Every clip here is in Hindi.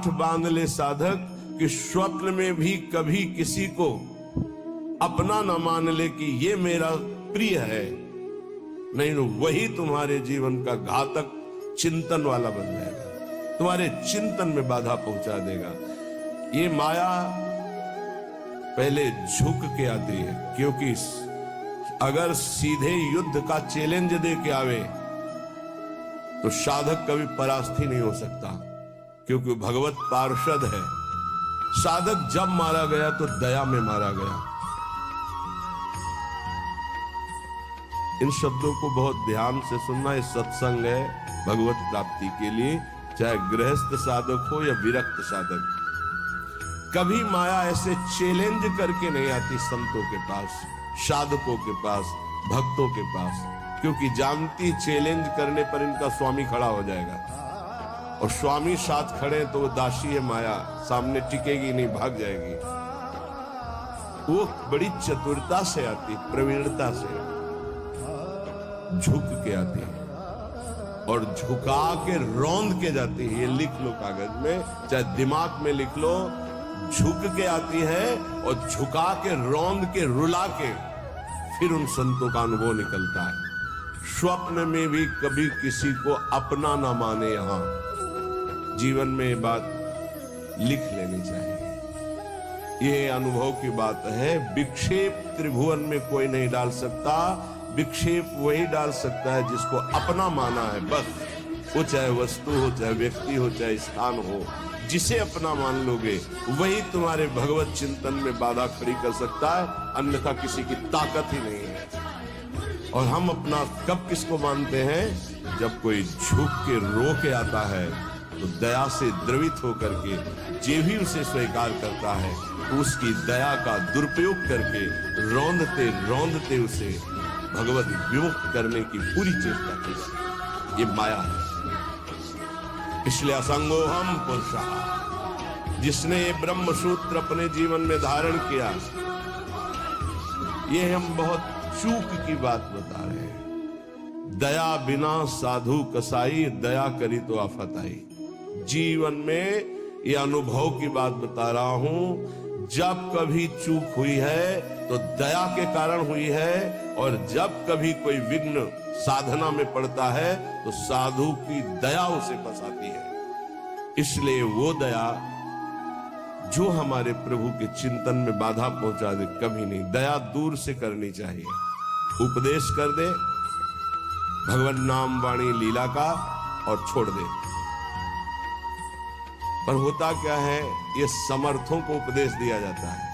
गांठ बांध ले साधक कि स्वप्न में भी कभी किसी को अपना न मान ले कि ये मेरा प्रिय है, नहीं तो वही तुम्हारे जीवन का घातक चिंतन वाला बन जाएगा, तुम्हारे चिंतन में बाधा पहुंचा देगा। ये माया पहले झुक के आती है, क्योंकि अगर सीधे युद्ध का चैलेंज दे के आवे तो साधक कभी परास्त ही नहीं हो सकता, क्योंकि भगवत पार्षद है। साधक जब मारा गया तो दया में मारा गया। इन शब्दों को बहुत ध्यान से सुनना। ये सत्संग है भगवत प्राप्ति के लिए, चाहे गृहस्थ साधक हो या विरक्त साधक। कभी माया ऐसे चैलेंज करके नहीं आती संतों के पास, साधकों के पास, भक्तों के पास, क्योंकि जानती चैलेंज करने पर इनका स्वामी खड़ा हो जाएगा, और स्वामी साथ खड़े तो वो दासी है माया, सामने टिकेगी नहीं, भाग जाएगी। वो बड़ी चतुरता से आती, प्रवीणता से झुक के आती है और झुका के रौंद के जाती है। ये लिख लो कागज में, चाहे दिमाग में लिख लो। झुक के आती है और झुका के रौंद के रुला के फिर उन संतों का अनुभव निकलता है। स्वप्न में भी कभी किसी को अपना ना माने। यहां जीवन में ये बात लिख लेनी चाहिए। ये अनुभव की बात है। विक्षेप त्रिभुवन में कोई नहीं डाल सकता। विक्षेप वही डाल सकता है जिसको अपना माना है, बस। वो चाहे वस्तु हो, चाहे व्यक्ति हो, चाहे स्थान हो, जिसे अपना मान लोगे वही तुम्हारे भगवत चिंतन में बाधा खड़ी कर सकता है, अन्यथा किसी की ताकत ही नहीं है। और हम अपना कब किसको मानते हैं? जब कोई झुक के रो के आता है तो दया से द्रवित होकर के जे भी उसे स्वीकार करता है उसकी दया का दुरुपयोग करके रौंदते रौंदते उसे भगवत विमुक्त करने की पूरी चेष्टा की। ये माया है। इसलिए असंगो हम पुरुषः, जिसने ये ब्रह्म सूत्र अपने जीवन में धारण किया, ये हम बहुत चूक की बात बता रहे हैं। दया बिना साधु कसाई, दया करी तो आफत आई। जीवन में ये अनुभव की बात बता रहा हूं। जब कभी चूक हुई है तो दया के कारण हुई है, और जब कभी कोई विघ्न साधना में पड़ता है तो साधु की दया उसे फंसाती है। इसलिए वो दया जो हमारे प्रभु के चिंतन में बाधा पहुंचा दे, कभी नहीं। दया दूर से करनी चाहिए। उपदेश कर दे भगवान नाम वाणी लीला का और छोड़ दे। पर होता क्या है, ये समर्थों को उपदेश दिया जाता है।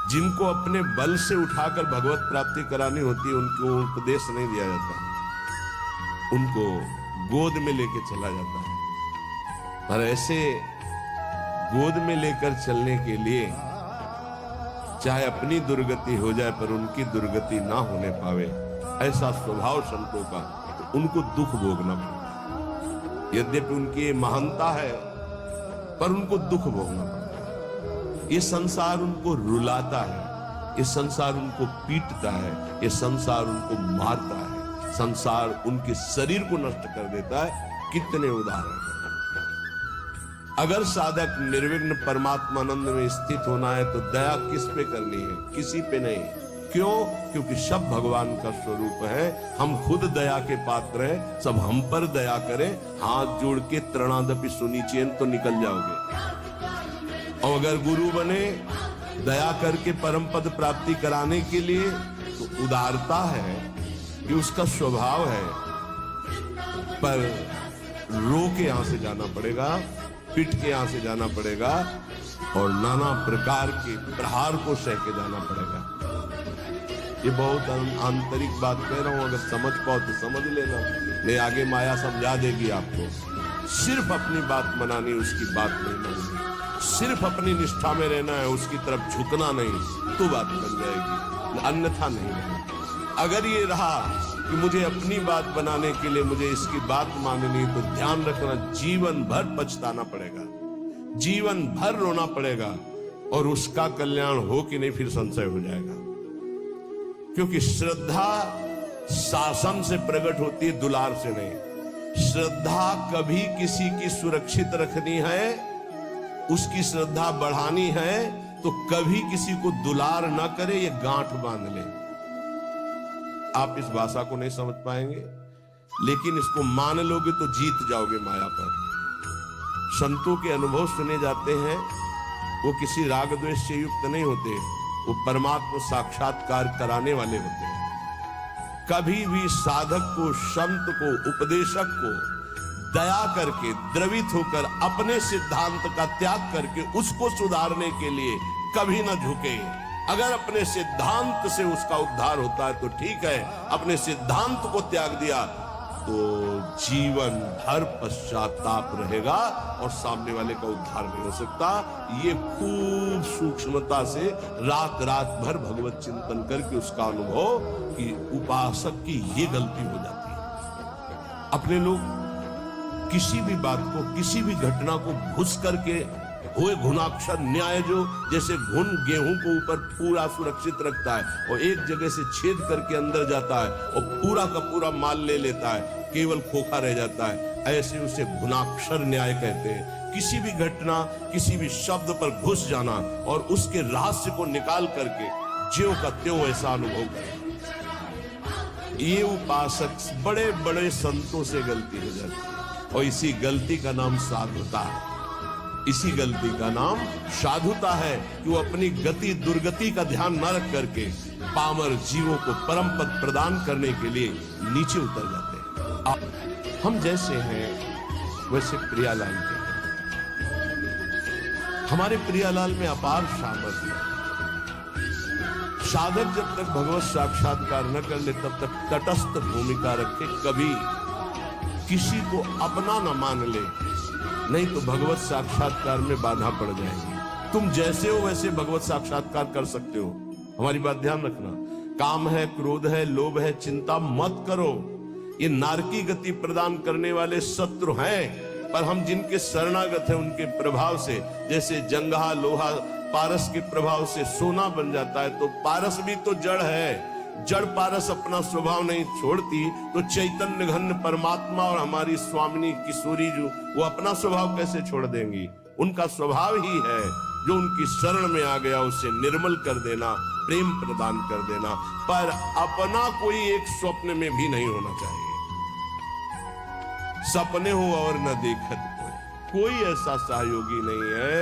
जिनको अपने बल से उठाकर भगवत प्राप्ति करानी होती है उनको उपदेश नहीं दिया जाता, उनको गोद में लेके चला जाता है। पर ऐसे गोद में लेकर चलने के लिए चाहे अपनी दुर्गति हो जाए पर उनकी दुर्गति ना होने पावे, ऐसा स्वभाव संतों का, तो उनको दुख भोगना पड़ता है। यद्यपि उनकी महानता है पर उनको दुख भोगना पड़ता है। ये संसार उनको रुलाता है, ये संसार उनको पीटता है, ये संसार उनको मारता है, संसार उनके शरीर को नष्ट कर देता है। कितने उदाहरण। अगर साधक निर्विघ्न परमात्मानंद में स्थित होना है तो दया किस पे करनी है? किसी पे नहीं। क्यों? क्योंकि सब भगवान का स्वरूप है। हम खुद दया के पात्र हैं। सब हम पर दया करें, हाथ जोड़ के त्रणादपि सुनिचेन तो निकल जाओगे। और अगर गुरु बने दया करके परम पद प्राप्ति कराने के लिए, तो उदारता है कि उसका स्वभाव है। पर रो के यहां से जाना पड़ेगा, पिट के यहां से जाना पड़ेगा, और नाना प्रकार के प्रहार को सह के जाना पड़ेगा। ये बहुत आंतरिक बात कह रहा हूं, अगर समझ पाओ तो समझ लेना, नहीं आगे माया समझा देगी आपको। सिर्फ अपनी बात मनानी, उसकी बात नहीं माननी। सिर्फ अपनी निष्ठा में रहना है, उसकी तरफ झुकना नहीं, तो बात बन जाएगी, अन्यथा नहीं। अगर ये रहा कि मुझे अपनी बात बनाने के लिए मुझे इसकी बात माननी, तो ध्यान रखना जीवन भर पछताना पड़ेगा, जीवन भर रोना पड़ेगा, और उसका कल्याण हो कि नहीं फिर संशय हो जाएगा। क्योंकि श्रद्धा शासन से प्रकट होती है, दुलार से नहीं। श्रद्धा कभी किसी की सुरक्षित रखनी है, उसकी श्रद्धा बढ़ानी है, तो कभी किसी को दुलार ना करे, ये गांठ बांध ले। आप इस भाषा को नहीं समझ पाएंगे, लेकिन इसको मान लोगे तो जीत जाओगे माया पर। संतों के अनुभव सुने जाते हैं, वो किसी राग द्वेष से युक्त नहीं होते, वो परमात्मा साक्षात्कार कराने वाले होते हैं। कभी भी साधक को, संत को, उपदेशक को दया करके, द्रवित होकर, अपने सिद्धांत का त्याग करके उसको सुधारने के लिए कभी न झुके। अगर अपने सिद्धांत से उसका उद्धार होता है तो ठीक है, अपने सिद्धांत को त्याग दिया तो जीवन भर पश्चाताप रहेगा और सामने वाले का उद्धार नहीं हो सकता। ये खूब सूक्ष्मता से रात रात भर भगवत चिंतन करके उसका अनुभव कि उपासक की ये गलती हो जाती है। अपने लोग किसी भी बात को, किसी भी घटना को घुस करके हुए घुनाक्षर न्याय, जो जैसे घुन गेहूं को ऊपर पूरा सुरक्षित रखता है और एक जगह से छेद करके अंदर जाता है और पूरा का पूरा माल ले लेता है, केवल खोखा रह जाता है, ऐसे उसे घुनाक्षर न्याय कहते हैं। किसी भी घटना, किसी भी शब्द पर घुस जाना और उसके रहस्य को निकाल करके ज्यों का त्यों ऐसा अनुभव करें। ये उपासक बड़े बड़े संतों से गलती हो जाती है और इसी गलती का नाम साधुता है। इसी गलती का नाम साधुता है कि वो अपनी गति दुर्गति का ध्यान न रख करके पामर जीवों को परम पद प्रदान करने के लिए नीचे उतर जाते हैं। हम जैसे हैं वैसे प्रियालाल के हैं। हमारे प्रियालाल में अपार सामर्थ्य है। साधक जब तक भगवत साक्षात्कार न कर ले तब तक तटस्थ भूमिका रखे, कभी किसी को अपना न मान ले, नहीं तो भगवत साक्षात्कार में बाधा पड़ जाएगी। तुम जैसे हो वैसे भगवत साक्षात्कार कर सकते हो। हमारी बात ध्यान रखना। काम है, क्रोध है, लोभ है, चिंता मत करो। ये नारकी गति प्रदान करने वाले शत्रु हैं, पर हम जिनके शरणागत हैं उनके प्रभाव से, जैसे जंगहा लोहा पारस के प्रभाव से सोना बन जाता है, तो पारस भी तो जड़ है। जड़ पारस अपना स्वभाव नहीं छोड़ती तो चैतन्य घन परमात्मा और हमारी स्वामिनी किशोरी जो, वो अपना स्वभाव कैसे छोड़ देंगी? उनका स्वभाव ही है जो उनकी शरण में आ गया उसे निर्मल कर देना, प्रेम प्रदान कर देना। पर अपना कोई एक स्वप्न में भी नहीं होना चाहिए। सपने हो और न देखत कोई ऐसा सहयोगी नहीं है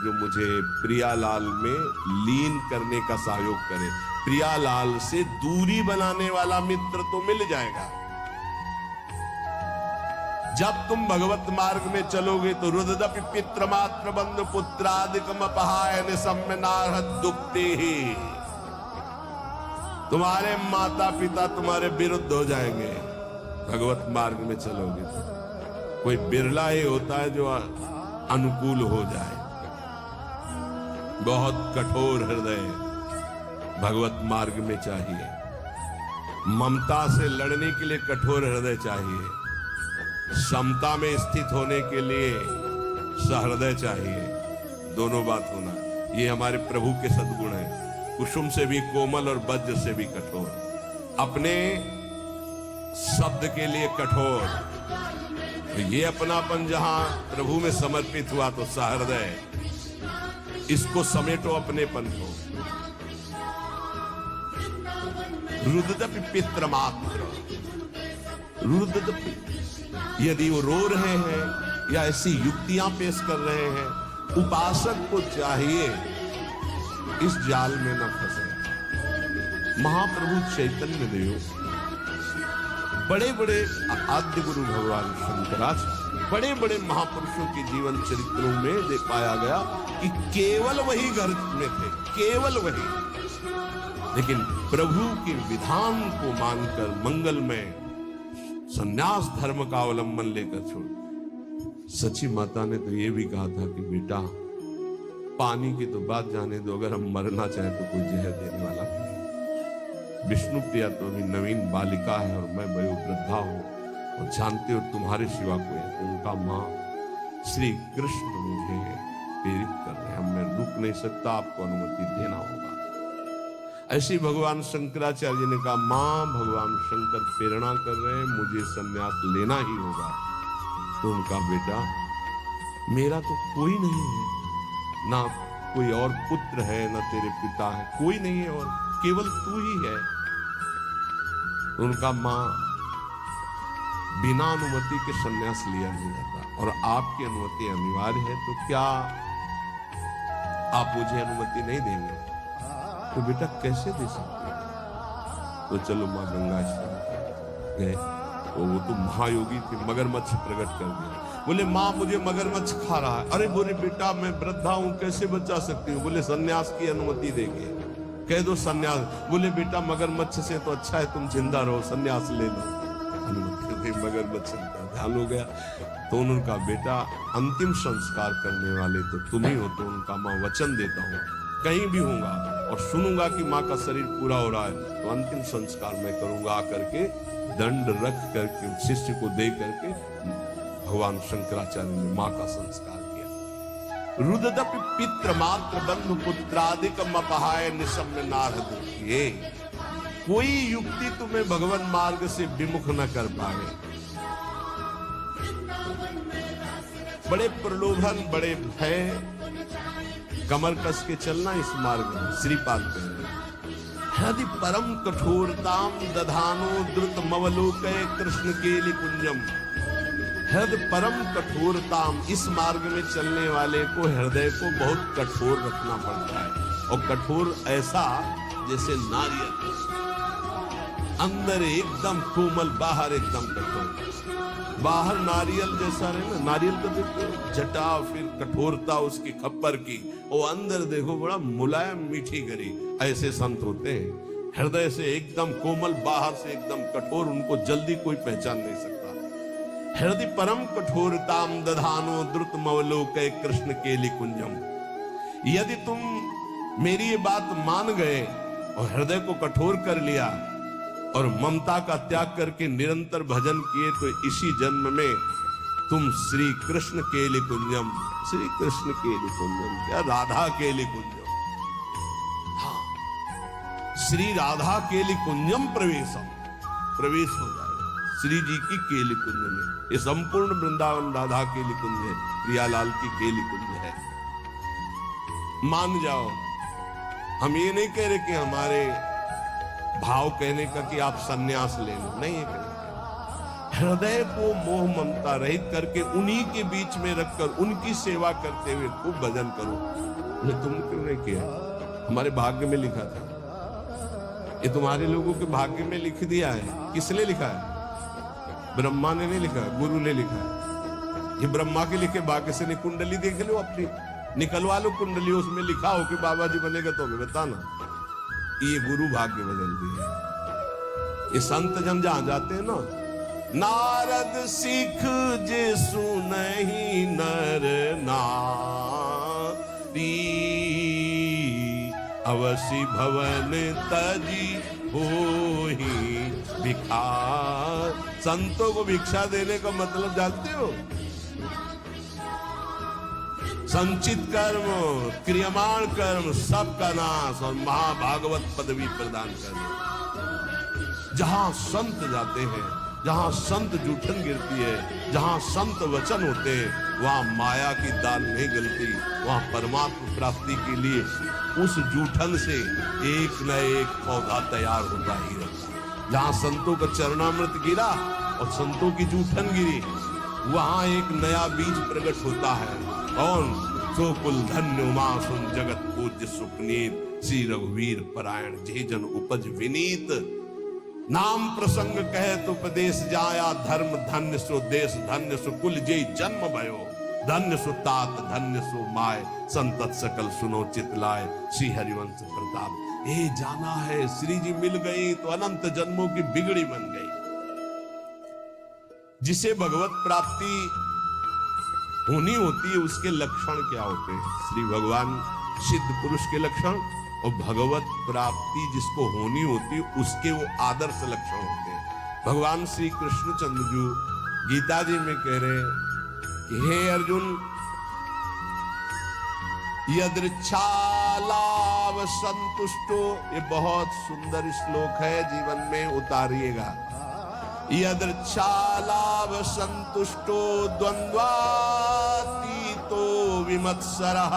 जो मुझे प्रियालाल में लीन करने का सहयोग करे। प्रियालाल से दूरी बनाने वाला मित्र तो मिल जाएगा। जब तुम भगवत मार्ग में चलोगे तो रुददपि पित्र मात्र बंधु पुत्रादिकम अपहाय सम्य नारहत दुखते ही, तुम्हारे माता पिता तुम्हारे विरुद्ध हो जाएंगे भगवत मार्ग में चलोगे तो। कोई बिरला ही होता है जो अनुकूल हो जाए। बहुत कठोर हृदय भगवत मार्ग में चाहिए। ममता से लड़ने के लिए कठोर हृदय चाहिए। समता में स्थित होने के लिए सहृदय चाहिए। दोनों बात होना, ये हमारे प्रभु के सद्गुण हैं। कुसुम से भी कोमल और वज्र से भी कठोर, अपने शब्द के लिए कठोर। तो ये अपनापन जहां प्रभु में समर्पित हुआ तो सहृदय, इसको समेटो अपनेपन को। रुददपि पित्र मात्र, रुददपि, यदि वो रो रहे हैं या ऐसी युक्तियां पेश कर रहे हैं, उपासक को चाहिए इस जाल में न फंसे। महाप्रभु चैतन्य देव, बड़े बड़े आद्य गुरु भगवान शंकराचार्य, बड़े बड़े महापुरुषों के जीवन चरित्रों में देख पाया गया कि केवल वही घर में थे, केवल वही, लेकिन प्रभु के विधान को मानकर मंगल में संन्यास धर्म का अवलंबन लेकर छोड़। सची माता ने तो ये भी कहा था कि बेटा पानी की तो बात जाने दो, अगर हम मरना चाहें तो कोई जहर देने वाला नहीं। विष्णु प्रिया तो अभी नवीन बालिका है और मैं वयोवृद्धा हूं और जानते हो तुम्हारे सिवा कोई है। तो उनका माँ श्री कृष्ण मुझे प्रेरित कर रहे हैं, मैं रुक नहीं सकता, आपको अनुमति देना होगा। ऐसे ही भगवान शंकराचार्य ने कहा, मां भगवान शंकर प्रेरणा कर रहे हैं, मुझे संन्यास लेना ही होगा। तो उनका बेटा मेरा तो कोई नहीं है, ना कोई और पुत्र है, ना तेरे पिता है, कोई नहीं है और केवल तू ही है। तो उनका मां बिना अनुमति के संन्यास लिया नहीं जाता और आपकी अनुमति अनिवार्य है, तो क्या आप मुझे अनुमति नहीं देंगे? तो बेटा कैसे दे सकते हैं? तो चलो मां गंगा स्नान गए, तो वो तो महायोगी थे, मगरमच्छ प्रकट कर दिया। बोले मां मुझे मगरमच्छ खा रहा है। अरे बोले बेटा मैं वृद्धा हूं, कैसे बचा सकती हूँ? बोले सन्यास की अनुमति देंगे, कह दो सन्यास। बोले बेटा मगरमच्छ से तो अच्छा है तुम जिंदा रहो, सन्यास ले लो। अनुमति दी, मगरमच्छ का ध्यान हो गया। तो उनका बेटा अंतिम संस्कार करने वाले तो तुम ही हो, तो उनका मां वचन देता हूं कहीं भी होऊंगा और सुनूंगा कि माँ का शरीर पूरा हो रहा है तो अंतिम संस्कार मैं करूंगा। आकर के दंड रख करके शिष्य को दे करके भगवान शंकराचार्य ने माँ का संस्कार किया। रुददपि पित्र मात्र बंधु पुत्रादिकम अपहाय निशम्य नारद। ये कोई युक्ति तुम्हें भगवान मार्ग से विमुख न कर पाए। बड़े प्रलोभन, बड़े भय, कमर कस के चलना इस मार्ग में। श्रीपाद कह रहे यदि परम कठोरताम दधानो द्रुत मवलोके कृष्ण केलि कुंजम। हृदय परम कठोरताम, इस मार्ग में चलने वाले को हृदय को बहुत कठोर रखना पड़ता है। और कठोर ऐसा जैसे नारियल, अंदर एकदम कोमल, बाहर एकदम कठोर। बाहर नारियल जैसा रहे ना, नारियल को देखो जटा फिर कठोरता उसकी खप्पर की, और अंदर देखो बड़ा मुलायम मीठी गरी। ऐसे संत होते हैं, हृदय से एकदम कोमल, बाहर से एकदम कठोर, उनको जल्दी कोई पहचान नहीं सकता। हृदय परम कठोरताम दधानो द्रुत मवलोके कृष्ण केलि कुंजम। यदि तुम मेरी ये बात मान गए और हृदय को कठोर कर लिया और ममता का त्याग करके निरंतर भजन किए, तो इसी जन्म में तुम श्री कृष्ण केलि कुंजम, श्री कृष्ण केलि कुंजम क्या, राधा केलि कुंजम, हाँ श्री राधा केलि कुंजम प्रवेशम, प्रवेश हो जाएगा श्री जी की केलि कुंज में। ये संपूर्ण वृंदावन राधा केलि कुंज है, प्रियालाल की केलि कुंज है। मान जाओ, हम ये नहीं कह रहे कि हमारे भाव कहने का कि आप सन्यास ले लो, नहीं है। हृदय को मोह ममता रहित करके उन्हीं के बीच में रखकर उनकी सेवा करते हुए खूब भजन करो। ये तुम क्यों नहीं किया? हमारे भाग्य में लिखा था, ये तुम्हारे लोगों के भाग्य में लिख दिया है। किसने लिखा है? ब्रह्मा ने नहीं लिखा, गुरु ने लिखा है। ये ब्रह्मा के लिखे भाग्य से नहीं, कुंडली देख लो अपनी, निकलवा लो कुंडली, उसमें लिखा हो कि बाबा जी बनेगा तो हमें बताना। ये गुरु भाग्य बदल दिया। ये संत जन जहां जाते हैं ना, नारद सिख जे सुनहि नर नारी, अवसि भवन तजी होहि भिखार। संतों को भिक्षा देने का मतलब जानते हो? संचित कर्म, क्रियमाण कर्म सबका नाश और महाभागवत पदवी प्रदान करना। जहां संत जाते हैं, जहां संत जूठन गिरती है, जहां संत वचन होते हैं, वहां माया की दाल नहीं गलती, वहां परमात्मा प्राप्ति के लिए उस जूठन से एक न एक पौधा तैयार होता ही रहता है। जहां संतों का चरणामृत गिरा और संतों की जूठन गिरी, वहां एक नया बीज प्रकट होता है। और सो कुल धन्य उमा सुन जगत पूज्य सुपनीत, श्री रघुवीर परायण जे जन उपज विनीत। नाम प्रसंग कहे तो उपदेश जाया, धर्म धन्य सो देश धन्य सो कुल जे जन्म भयो। धन्य सो तात धन्य सो माय, संतत सकल सुनो चितलाय, श्री हरिवंश प्रताप। ये जाना है श्री जी मिल गई तो अनंत जन्मों की बिगड़ी बन गई। जिसे भगवत प्राप्ति होनी होती है उसके लक्षण क्या होते हैं? श्री भगवान सिद्ध पुरुष के लक्षण और भगवत प्राप्ति जिसको होनी होती है उसके वो आदर्श लक्षण होते हैं। भगवान श्री कृष्णचंद्र जी गीता जी में कह रहे हैं कि हे अर्जुन, यदृच्छालाभ संतुष्टो, ये बहुत सुंदर श्लोक है, जीवन में उतारिएगा। यदृच्छालाभ संतुष्टो द्वंद्वातीतो विमत्सरः,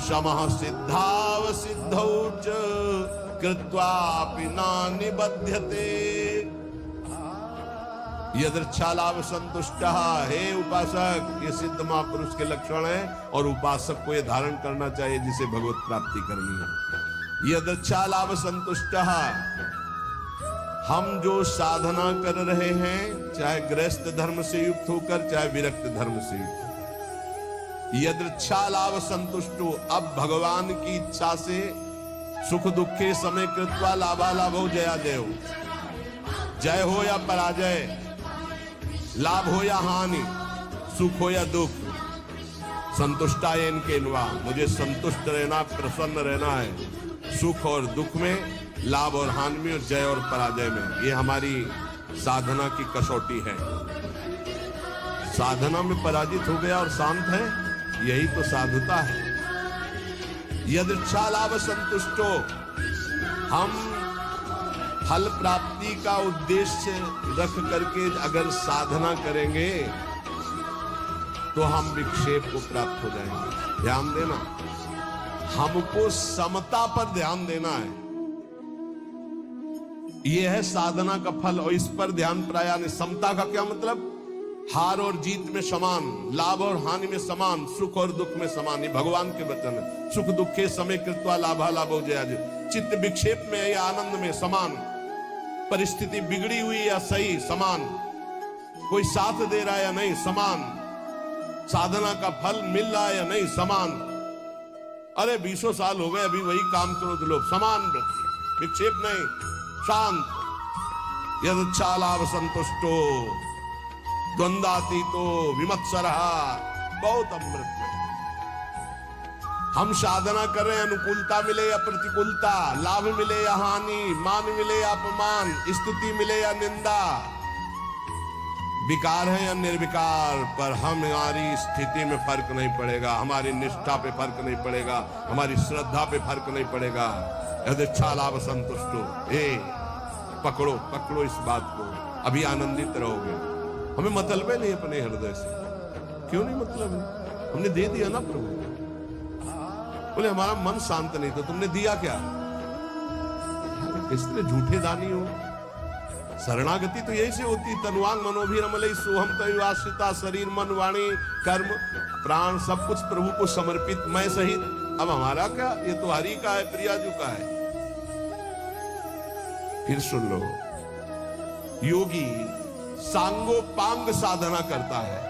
शमः सिद्धाव सिद्धौ च कृत्वापि न निबध्यते। यदृच्छालाभ संतुष्टः, हे उपासक, ये सिद्ध महापुरुष के लक्षण है और उपासक को ये धारण करना चाहिए जिसे भगवत प्राप्ति करनी है। यदृच्छालाभ संतुष्टः, हम जो साधना कर रहे हैं, चाहे गृहस्थ धर्म से युक्त होकर चाहे विरक्त धर्म से युक्त होकर, यदृच्छालाभ संतुष्टो, अब भगवान की इच्छा से सुख दुखे समय कृत्वा लाभालाभो जया जयो, जय हो या पराजय, लाभ हो या हानि, सुख हो या दुख, संतुष्टाय इनके नुआ, मुझे संतुष्ट रहना, प्रसन्न रहना है, सुख और दुख में, लाभ और हानि में, और जय और पराजय में। ये हमारी साधना की कसौटी है। साधना में पराजित हो गया और शांत है, यही तो साधुता है। यदृच्छालाभ संतुष्टो, हम फल प्राप्ति का उद्देश्य रख करके अगर साधना करेंगे तो हम विक्षेप को प्राप्त हो जाएंगे। ध्यान देना, हमको समता पर ध्यान देना है, यह है साधना का फल, और इस पर ध्यान प्राया नहीं। समता का क्या मतलब? हार और जीत में समान, लाभ और हानि में समान, सुख और दुख में समान। ये भगवान के वचन है। सुख दुखे समय कृत्वा लाभालाभो जया जय, चित्त विक्षेप में या आनंद में समान, परिस्थिति बिगड़ी हुई या सही समान, कोई साथ दे रहा है या नहीं समान, साधना का फल मिल रहा है या नहीं समान। अरे 20 साल हो गए अभी वही काम करो तो लोग समान, विक्षेप नहीं, शांत। यदृच्छालाभ संतुष्टो द्वंद्वातीतो विमत्सरः, बहुत अमृत में हम साधना कर रहे हैं, अनुकूलता मिले या प्रतिकूलता, लाभ मिले या हानि, मान मिले या अपमान, स्तुति मिले या निंदा, विकार है या निर्विकार, पर हमारी स्थिति में फर्क नहीं पड़ेगा, हमारी निष्ठा पे फर्क नहीं पड़ेगा, हमारी श्रद्धा पे फर्क नहीं पड़ेगा। यदृच्छालाभ संतुष्टो, पकड़ो पकड़ो इस बात को, अभी आनंदित रहोगे। हमें मतलब है नहीं अपने हृदय से, क्यों नहीं मतलब है? हमने दे दिया ना प्रभु। बोले हमारा मन शांत नहीं, तो तुमने दिया क्या? किस तरह झूठे दानी हो। शरणागति तो यही से होती, तनुवान मनोभिरमलई सोहम तयुवाश्रिता, शरीर मन वाणी कर्म प्राण सब कुछ प्रभु को समर्पित, मैं सहित। अब हमारा क्या, ये तो हरि का है, प्रियाजू का है। फिर सुन लो, योगी सांगोपांग साधना करता है,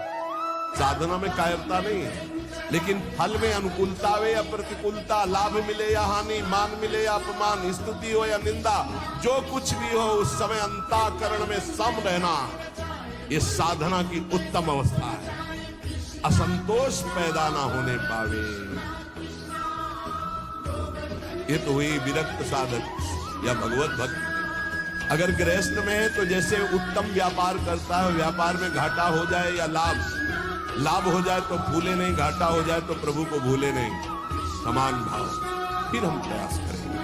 साधना में कायरता नहीं है, लेकिन फल में अनुकूलता हो या प्रतिकूलता, लाभ मिले या हानि, मान मिले या अपमान, स्तुति हो या निंदा, जो कुछ भी हो उस समय अंतःकरण में सम रहना, ये साधना की उत्तम अवस्था है। असंतोष पैदा ना होने पावे, ये तो हुई विरक्त साधक या भगवत भक्त। अगर गृहस्थ में है तो जैसे उत्तम व्यापार करता है, व्यापार में घाटा हो जाए या लाभ हो जाए तो भूले नहीं, घाटा हो जाए तो प्रभु को भूले नहीं, समान भाव। फिर हम प्रयास करेंगे।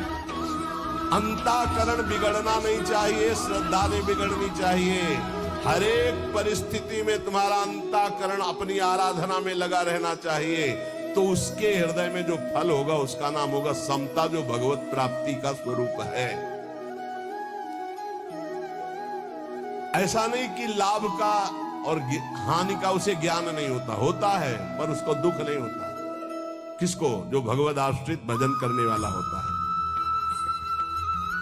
अंतःकरण बिगड़ना नहीं चाहिए, श्रद्धा नहीं बिगड़नी चाहिए। हर एक परिस्थिति में तुम्हारा अंतःकरण अपनी आराधना में लगा रहना चाहिए, तो उसके हृदय में जो फल होगा उसका नाम होगा समता, जो भगवत प्राप्ति का स्वरूप है। ऐसा नहीं कि लाभ का और हानि का उसे ज्ञान नहीं होता, होता है, पर उसको दुख नहीं होता। किसको? जो भगवद आश्रित भजन करने वाला होता है।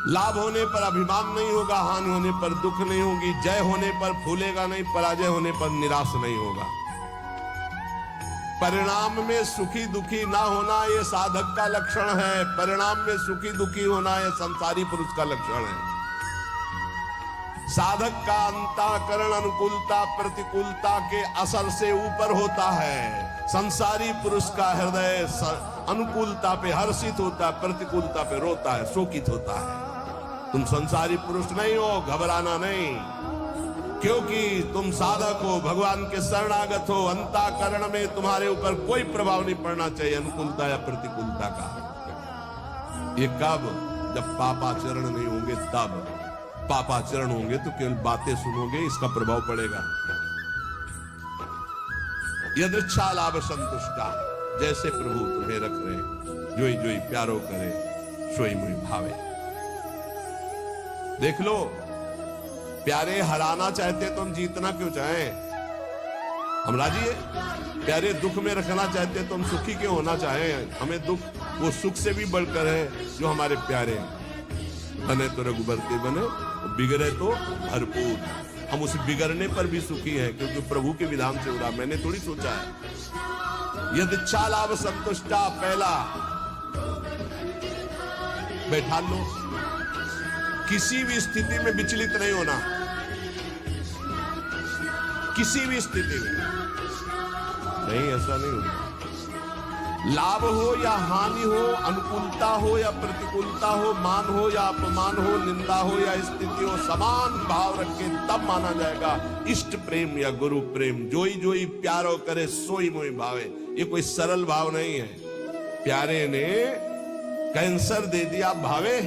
लाभ होने पर अभिमान नहीं होगा, हानि होने पर दुख नहीं होगी, जय होने पर फूलेगा नहीं, पराजय होने पर निराश नहीं होगा। परिणाम में सुखी दुखी ना होना ये साधक का लक्षण है, परिणाम में सुखी दुखी होना ये संसारी पुरुष का लक्षण है। साधक का अंतःकरण अनुकूलता प्रतिकूलता के असर से ऊपर होता है। संसारी पुरुष का हृदय अनुकूलता पे हर्षित होता है, प्रतिकूलता पे रोता है, शोकित होता है। तुम संसारी पुरुष नहीं हो, घबराना नहीं। क्योंकि तुम साधक हो, भगवान के शरणागत हो, अंतःकरण में तुम्हारे ऊपर कोई प्रभाव नहीं पड़ना चाहिए अनुकूलता या प्रतिकूलता का। ये कब? जब पापाचरण नहीं होंगे तब। पापाचरण होंगे तो केवल बातें सुनोगे, इसका प्रभाव पड़ेगा। यदृच्छा लाभ संतुष्टा, जैसे प्रभु तुम्हें रख रहे, जोई जोई प्यारो करे, सोई मुई भावे। देख लो, प्यारे हराना चाहते तो हम जीतना क्यों चाहें? हम राजी है। प्यारे दुख में रखना चाहते तो हम सुखी क्यों होना चाहें? हमें दुख वो सुख से भी बढ़कर है जो हमारे प्यारे हैं। बने तो रघुबरते बने, बिगड़े तो भरपूर। हम उस बिगड़ने पर भी सुखी हैं क्योंकि प्रभु के विधान से उड़ा, मैंने थोड़ी सोचा है। यदि इच्छा लाभ संतुष्टा, पहला बैठा लो, किसी भी स्थिति में विचलित नहीं होना, किसी भी स्थिति में नहीं, ऐसा नहीं होगा। लाभ हो या हानि हो, अनुकूलता हो या प्रतिकूलता हो, मान हो या अपमान हो, निंदा हो या स्थिति हो, समान भाव रख के तब माना जाएगा इष्ट प्रेम या गुरु प्रेम। जोई जोई प्यारो करे, सोई मोई भावे। ये कोई सरल भाव नहीं है। प्यारे ने कैंसर दे दिया, भावे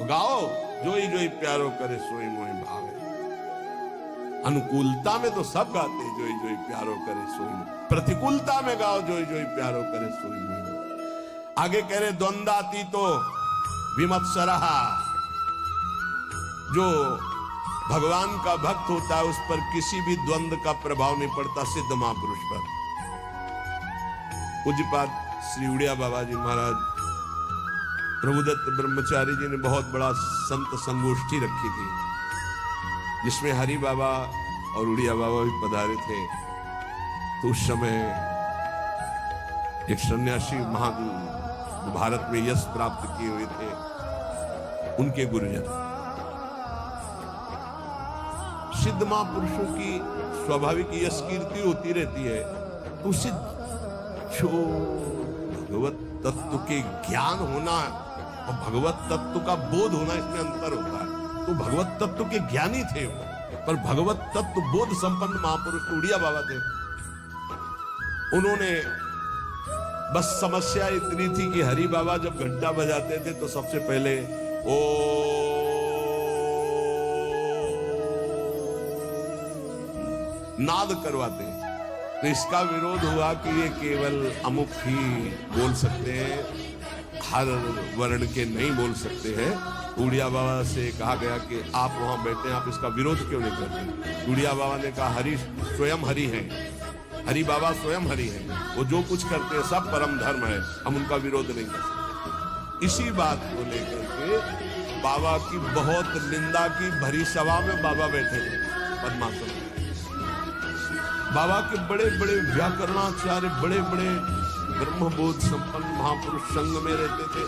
गाओ, जोई जोई प्यारो करे, सोई मोई भावे। अनुकूलता में तो सब गाते, जोई जोई प्यारो करे, सोई मोई। प्रतिकूलता में गाओ, जोई जोई प्यारो करे, सोई मोई। आगे कह रहे द्वंदाती तो विमत्सरहा, जो भगवान का भक्त होता है उस पर किसी भी द्वंद का प्रभाव नहीं पड़ता, सिद्ध महापुरुष पर। पूज्यपाद श्री उड़िया बाबा जी महाराज प्रभुदत्त ब्रह्मचारी जी ने बहुत बड़ा संत संगोष्ठी रखी थी, जिसमें हरि बाबा और उड़िया बाबा भी पधारे थे। तो उस समय एक सन्यासी भारत में यश प्राप्त किए हुए थे, उनके गुरुजन। सिद्ध महापुरुषों की स्वाभाविक यश कीर्ति होती रहती है, तो उससे जो भगवत तत्व के ज्ञान होना और भगवत तत्व का बोध होना, इसमें अंतर होता है। तो भगवत तत्व के ज्ञानी थे वो, पर भगवत तत्व बोध संपन्न महापुरुष उड़िया बाबा थे। उन्होंने बस समस्या इतनी थी कि हरि बाबा जब घंटा बजाते थे तो सबसे पहले ओ नाद करवाते। तो इसका विरोध हुआ कि ये केवल अमुक ही बोल सकते हैं, हर वर्ण के नहीं बोल सकते हैं। उड़िया बाबा से कहा गया कि आप वहां बैठे हैं, आप इसका विरोध क्यों नहीं करते? उड़िया बाबा ने कहा हरि स्वयं हरि हैं, हरि बाबा स्वयं हरि हैं, वो जो कुछ करते हैं सब परम धर्म है, हम उनका विरोध नहीं कर सकते। इसी बात को लेकर के बाबा की बहुत निंदा की भरी सभा में बाबा बैठे थे पद्मासन। बाबा के बड़े बड़े व्याकरणाचार्य, बड़े बड़े ब्रह्मबोध संपन्न महापुरुष संग में रहते थे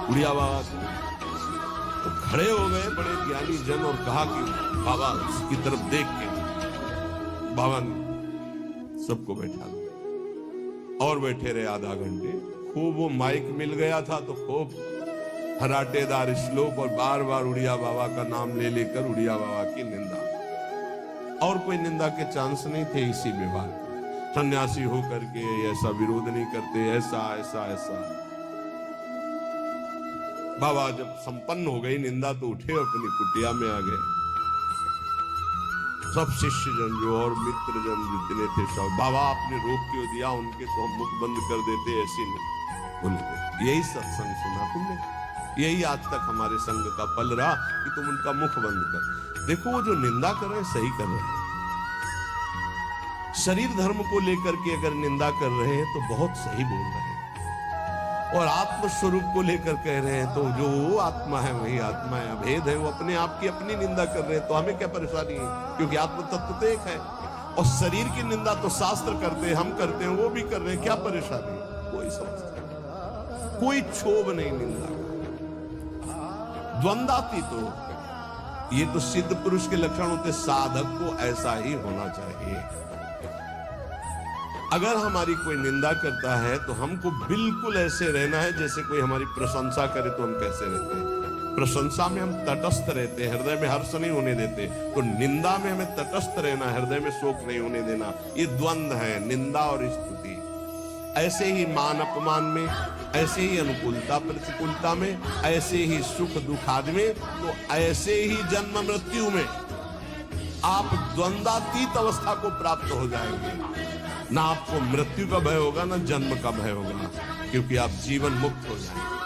उड़िया बाबा। तो खड़े हो गए बड़े ज्ञानी जन और कहा कि बाबा उसकी तरफ देख के बाबा ने सबको बैठा दिया और बैठे रहे आधा घंटे। खूब वो माइक मिल गया था तो खूब फराटेदार श्लोक और बार बार उड़िया बाबा का नाम ले लेकर उड़िया बाबा की निंदा, और कोई निंदा के चांस नहीं थे इसी व्यवहार। सन्यासी होकर के ऐसा विरोध नहीं करते, ऐसा ऐसा ऐसा। बाबा जब संपन्न हो गई निंदा तो उठे अपनी कुटिया में आ गए। सब शिष्य जन जो और मित्र जन जितने थे सब, बाबा आपने रोक क्यों दिया उनके, तो हम मुख बंद कर देते, ऐसे नहीं बोले। यही सत्संग सुना तुमने, यही आज तक हमारे संग का फल रहा कि तुम उनका मुख बंद कर। देखो वो जो निंदा कर रहे हैं सही कर रहे हैं। शरीर धर्म को लेकर के अगर निंदा कर रहे हैं तो बहुत सही बोल रहे हैं, और आत्म स्वरूप को लेकर कह रहे हैं तो जो वो आत्मा है वही आत्मा है, अभेद है, वो अपने आप की अपनी निंदा कर रहे हैं। तो हमें क्या परेशानी है, क्योंकि आत्म तत्व तो एक है। और शरीर की निंदा तो शास्त्र करते हैं, हम करते हैं, वो भी कर रहे हैं, क्या परेशानी है? कोई समझता, कोई क्षोभ नहीं निंदा। द्वंदाती तो ये तो सिद्ध पुरुष के लक्षण होते, साधक को ऐसा ही होना चाहिए। अगर हमारी कोई निंदा करता है तो हमको बिल्कुल ऐसे रहना है जैसे कोई हमारी प्रशंसा करे तो हम कैसे रहते हैं। प्रशंसा में हम तटस्थ रहते हैं, हृदय में हर्ष नहीं होने देते, तो निंदा में हमें तटस्थ रहना, हृदय में शोक नहीं होने देना। ये द्वंद्व है, निंदा और स्तुति। ऐसे ही मान अपमान में, ऐसे ही अनुकूलता प्रतिकूलता में, ऐसे ही सुख दुख आदि में, तो ऐसे ही जन्म मृत्यु में आप द्वंद्वातीत अवस्था को प्राप्त हो जाएंगे। ना आपको मृत्यु का भय होगा, ना जन्म का भय होगा, क्योंकि आप जीवन मुक्त हो जाएंगे।